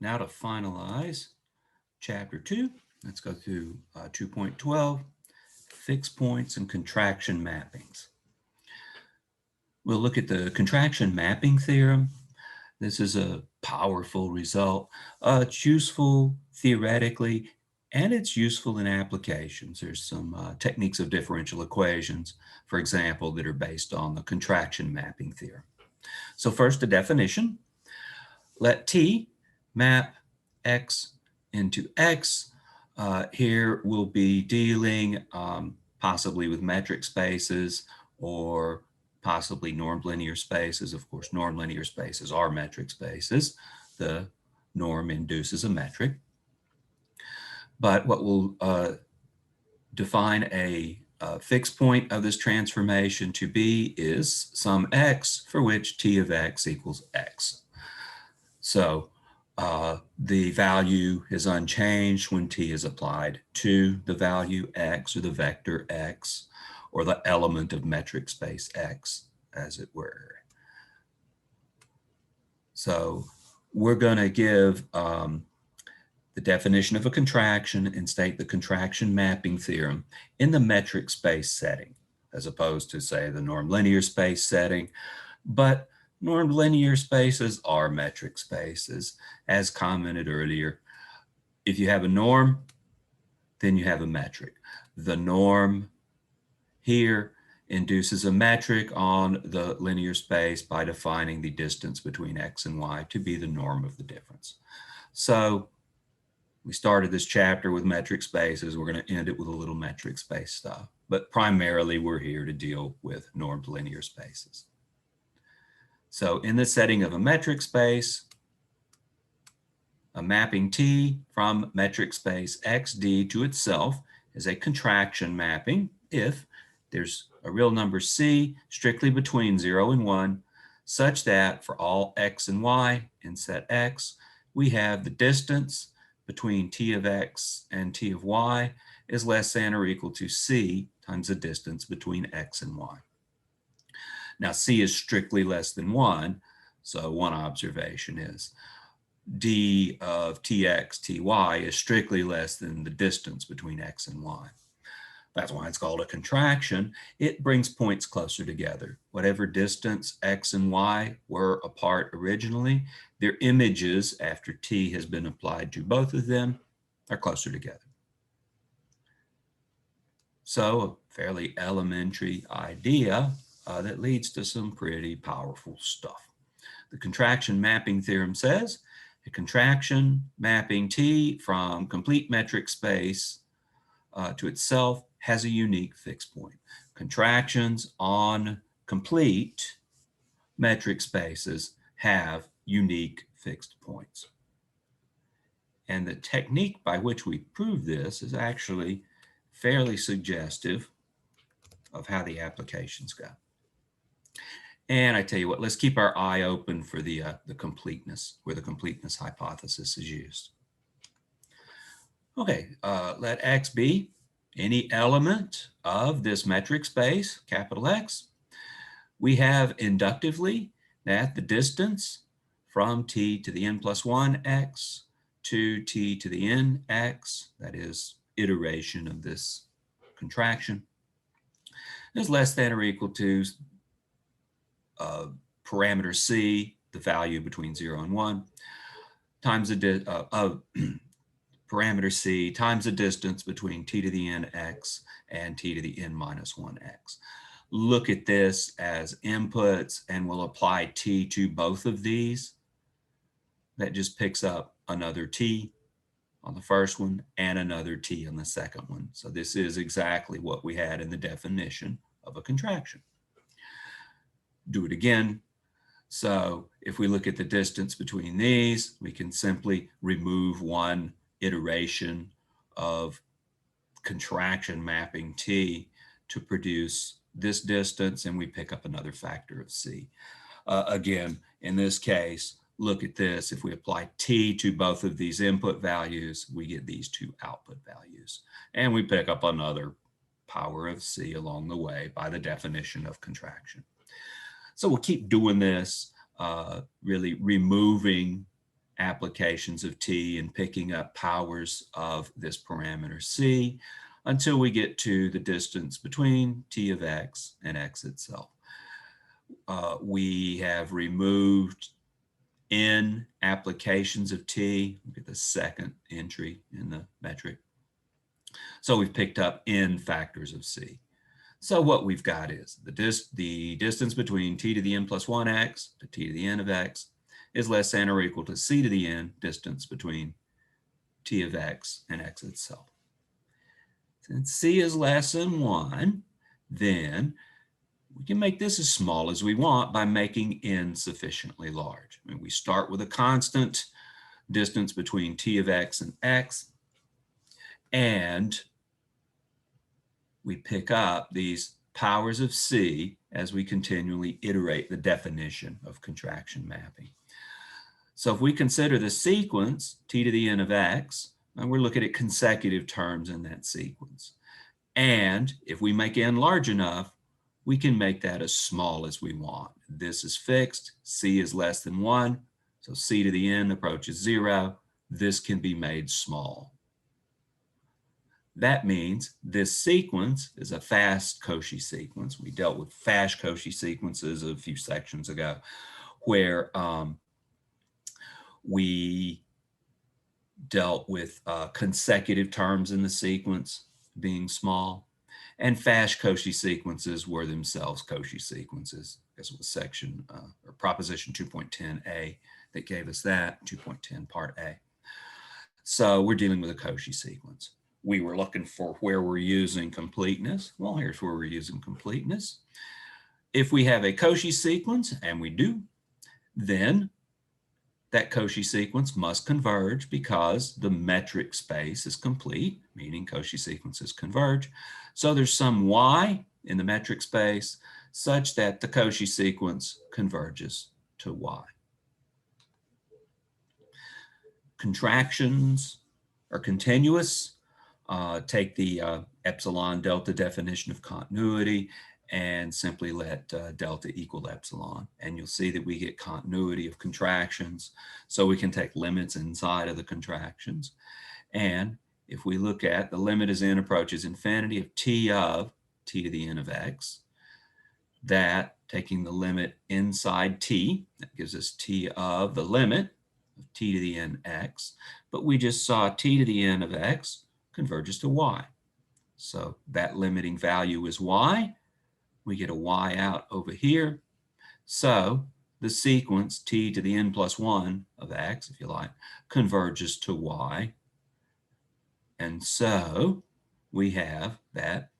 Now to finalize Chapter 2, let's go through 2.12, fixed points and contraction mappings. We'll look at the contraction mapping theorem. This is a powerful result. It's useful theoretically, and it's useful in applications. There's some techniques of differential equations, for example, that are based on the contraction mapping theorem. So first, a definition. Let T map X into X. Here we'll be dealing possibly with metric spaces or possibly normed linear spaces. Of course, normed linear spaces are metric spaces. The norm induces a metric. But what will define a fixed point of this transformation to be is some x for which t of x equals x. So the value is unchanged when t is applied to the value x or the vector x or the element of metric space x, as it were. So we're going to give the definition of a contraction and state the contraction mapping theorem in the metric space setting, as opposed to, say, the normed linear space setting. But normed linear spaces are metric spaces. As commented earlier, if you have a norm, then you have a metric. The norm here induces a metric on the linear space by defining the distance between x and y to be the norm of the difference. So we started this chapter with metric spaces. We're going to end it with a little metric space stuff. But primarily, we're here to deal with normed linear spaces. So in the setting of a metric space, a mapping T from metric space XD to itself is a contraction mapping if there's a real number C strictly between 0 and 1, such that for all x and y in set X, we have the distance between t of x and t of y is less than or equal to c times the distance between x and y. Now, c is strictly less than 1, so one observation is d of tx, ty is strictly less than the distance between x and y. That's why it's called a contraction. It brings points closer together. Whatever distance x and y were apart originally, their images after t has been applied to both of them are closer together. So a fairly elementary idea that leads to some pretty powerful stuff. The contraction mapping theorem says a contraction mapping T from complete metric space to itself has a unique fixed point. Contractions on complete metric spaces have unique fixed points. And the technique by which we prove this is actually fairly suggestive of how the applications go. And I tell you what, let's keep our eye open for the completeness, where the completeness hypothesis is used. Okay, let X be any element of this metric space, capital X. We have inductively that the distance from t to the n plus 1 x to t to the n x, that is iteration of this contraction, is less than or equal to parameter c, the value between 0 and 1, times the parameter c times the distance between t to the n x and t to the n minus 1 x. Look at this as inputs and we'll apply t to both of these. That just picks up another t on the first one and another t on the second one. So this is exactly what we had in the definition of a contraction. Do it again. So if we look at the distance between these, we can simply remove one iteration of contraction mapping T to produce this distance, and we pick up another factor of C. Again, in this case, look at this. If we apply T to both of these input values, we get these two output values. And we pick up another power of C along the way by the definition of contraction. So we'll keep doing this, really removing applications of t and picking up powers of this parameter c until we get to the distance between t of x and x itself. We have removed n applications of t. Look at the second entry in the metric. So we've picked up n factors of c. So what we've got is the distance between t to the n plus 1x to t to the n of x is less than or equal to c to the n distance between t of x and x itself. Since c is less than 1, then we can make this as small as we want by making n sufficiently large. I mean, we start with a constant distance between t of x and x, and we pick up these powers of c as we continually iterate the definition of contraction mapping. So if we consider the sequence t to the n of x, and we're looking at consecutive terms in that sequence. And if we make n large enough, we can make that as small as we want. This is fixed, c is less than 1, so c to the n approaches 0. This can be made small. That means this sequence is a fast Cauchy sequence. We dealt with fast Cauchy sequences a few sections ago, where we dealt with consecutive terms in the sequence being small, and fast Cauchy sequences were themselves Cauchy sequences. This was section or proposition 2.10a that gave us that, 2.10 part A. So we're dealing with a Cauchy sequence. We were looking for where we're using completeness. Well, here's where we're using completeness. If we have a Cauchy sequence, and we do, then that Cauchy sequence must converge because the metric space is complete, meaning Cauchy sequences converge. So there's some y in the metric space such that the Cauchy sequence converges to y. Contractions are continuous. Take the epsilon delta definition of continuity and simply let delta equal epsilon. And you'll see that we get continuity of contractions. So we can take limits inside of the contractions. And if we look at the limit as n approaches infinity of t to the n of x, that taking the limit inside t, that gives us t of the limit of t to the n x. But we just saw t to the n of x converges to y. So that limiting value is y. We get a y out over here. So the sequence t to the n plus 1 of x, if you like, converges to y. And so we have that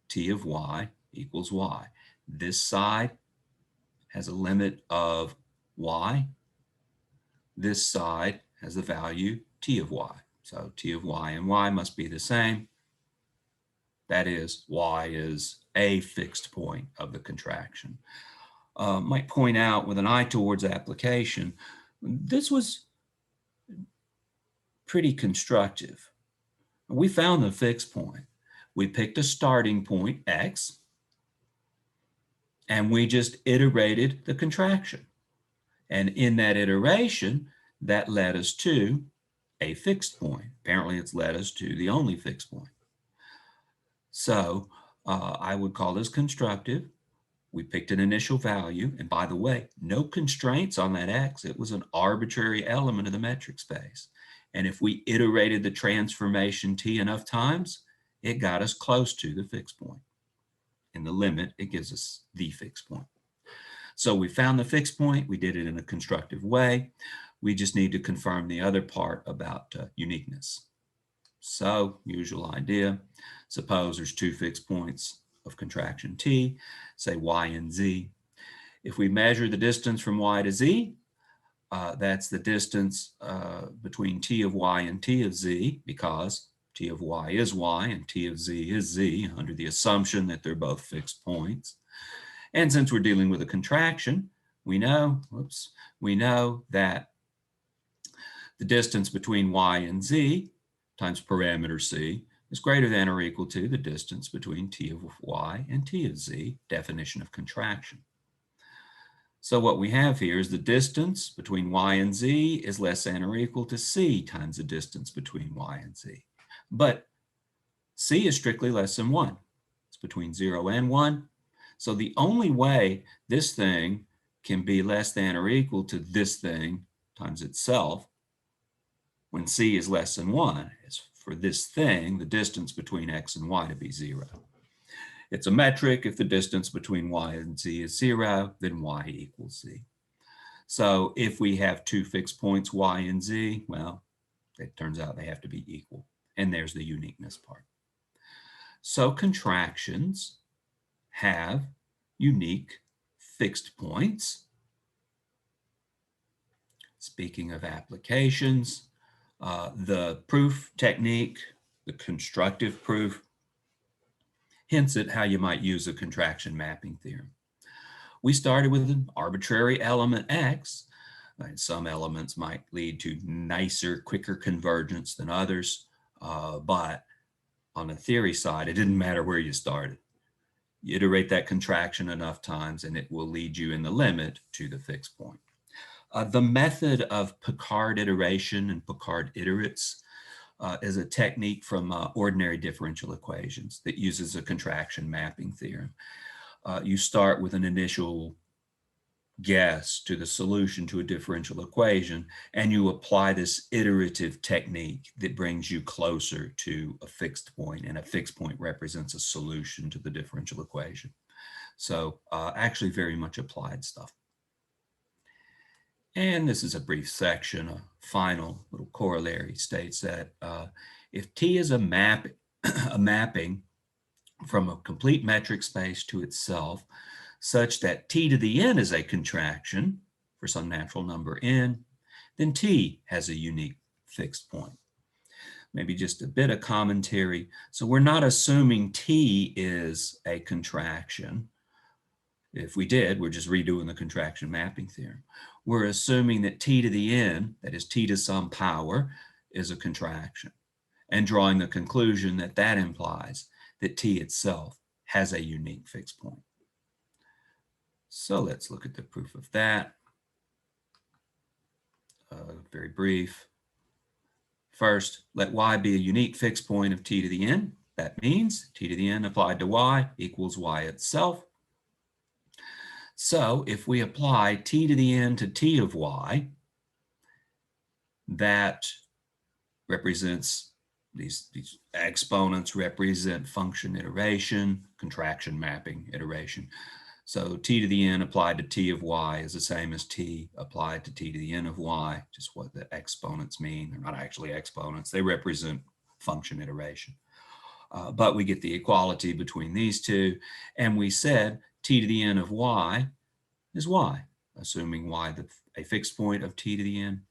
t of y equals y. This side has a limit of y. This side has the value t of y. So t of y and y must be the same. That is, y is a fixed point of the contraction. Might point out with an eye towards application, this was pretty constructive. We found the fixed point. We picked a starting point, x, and we just iterated the contraction. And in that iteration, that led us to a fixed point. Apparently, it's led us to the only fixed point. So I would call this constructive. We picked an initial value. And by the way, no constraints on that x. It was an arbitrary element of the metric space. And if we iterated the transformation t enough times, it got us close to the fixed point. In the limit, it gives us the fixed point. So we found the fixed point. We did it in a constructive way. We just need to confirm the other part about uniqueness. So, usual idea. Suppose there's two fixed points of contraction t, say y and z. If we measure the distance from y to z, that's the distance between t of y and t of z, because t of y is y and t of z is z, under the assumption that they're both fixed points. And since we're dealing with a contraction, we know that the distance between y and z times parameter c is greater than or equal to the distance between t of y and t of z, definition of contraction. So what we have here is the distance between y and z is less than or equal to c times the distance between y and z. But c is strictly less than 1. It's between 0 and 1. So the only way this thing can be less than or equal to this thing times itself when c is less than 1 is for this thing, the distance between x and y, to be 0. It's a metric. If the distance between y and z is 0, then y equals z. So if we have two fixed points, y and z, well, it turns out they have to be equal. And there's the uniqueness part. So contractions have unique fixed points. Speaking of applications, the proof technique, the constructive proof, hints at how you might use a contraction mapping theorem. We started with an arbitrary element x. And some elements might lead to nicer, quicker convergence than others, but on the theory side, it didn't matter where you started. You iterate that contraction enough times and it will lead you in the limit to the fixed point. The method of Picard iteration and Picard iterates is a technique from ordinary differential equations that uses a contraction mapping theorem. You start with an initial guess to the solution to a differential equation, and you apply this iterative technique that brings you closer to a fixed point, and a fixed point represents a solution to the differential equation. So actually very much applied stuff. And this is a brief section. A final little corollary states that if T is a mapping from a complete metric space to itself, such that T to the n is a contraction for some natural number n, then T has a unique fixed point. Maybe just a bit of commentary. So we're not assuming T is a contraction. If we did, we're just redoing the contraction mapping theorem. We're assuming that T to the n, that is T to some power, is a contraction, and drawing the conclusion that that implies that T itself has a unique fixed point. So let's look at the proof of that. Very brief. First, let y be a unique fixed point of T to the n. That means T to the n applied to y equals y itself. So if we apply T to the n to T of y, that represents these exponents represent function iteration, contraction mapping iteration. So T to the n applied to T of y is the same as T applied to T to the n of y, just what the exponents mean. They're not actually exponents. They represent function iteration. But we get the equality between these two. And we said T to the n of y is y, assuming y a fixed point of T to the n.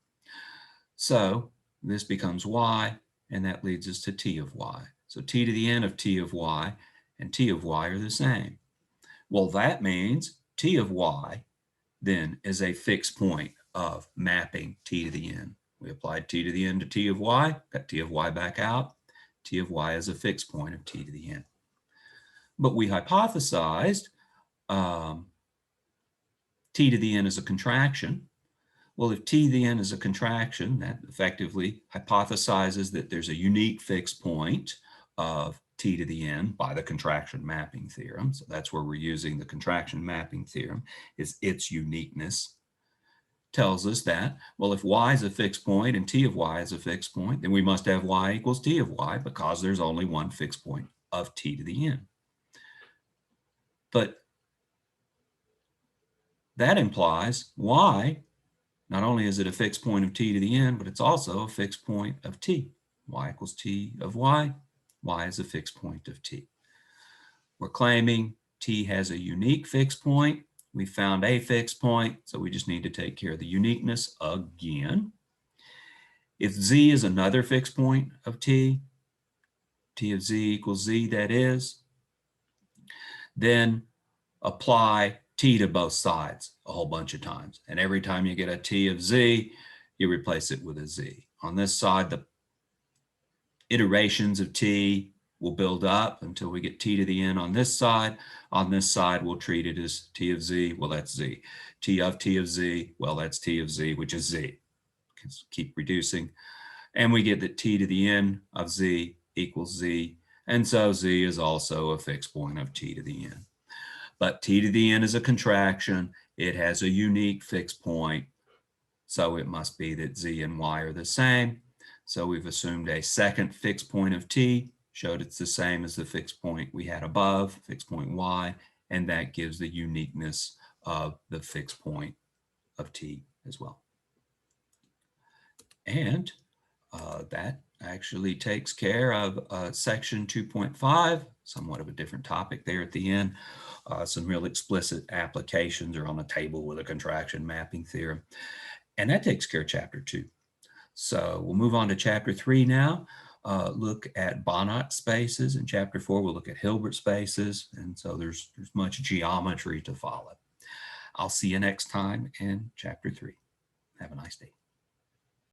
So this becomes y, and that leads us to T of y. So T to the n of T of y and T of y are the same. Well, that means T of y then is a fixed point of mapping T to the n. We applied T to the n to T of y, got T of y back out. T of y is a fixed point of T to the n. But we hypothesized T to the n is a contraction. Well, if T to the n is a contraction, that effectively hypothesizes that there's a unique fixed point of T to the n by the contraction mapping theorem. So that's where we're using the contraction mapping theorem, is its uniqueness. Tells us that, well, if y is a fixed point and T of y is a fixed point, then we must have y equals T of y, because there's only one fixed point of T to the n. But that implies y, not only is it a fixed point of T to the n, but it's also a fixed point of T. Y equals T of y. Y is a fixed point of T. We're claiming T has a unique fixed point. We found a fixed point, so we just need to take care of the uniqueness again. If Z is another fixed point of T, T of Z equals Z, that is, then apply T to both sides a whole bunch of times. And every time you get a T of Z, you replace it with a Z. On this side, the iterations of T we'll build up until we get t to the n on this side. On this side, we'll treat it as t of z. Well, that's z. T of z. Well, that's t of z, which is z. Keep reducing. And we get that t to the n of z equals z. And so z is also a fixed point of t to the n. But t to the n is a contraction. It has a unique fixed point. So it must be that z and y are the same. So we've assumed a second fixed point of t, showed it's the same as the fixed point we had above, fixed point y, and that gives the uniqueness of the fixed point of t as well. And that actually takes care of section 2.5, somewhat of a different topic there at the end. Some real explicit applications are on a table with a contraction mapping theorem. And that takes care of chapter 2. So we'll move on to chapter 3 now. Look at Banach spaces. In chapter 4, we'll look at Hilbert spaces. And so there's much geometry to follow. I'll see you next time in chapter 3. Have a nice day.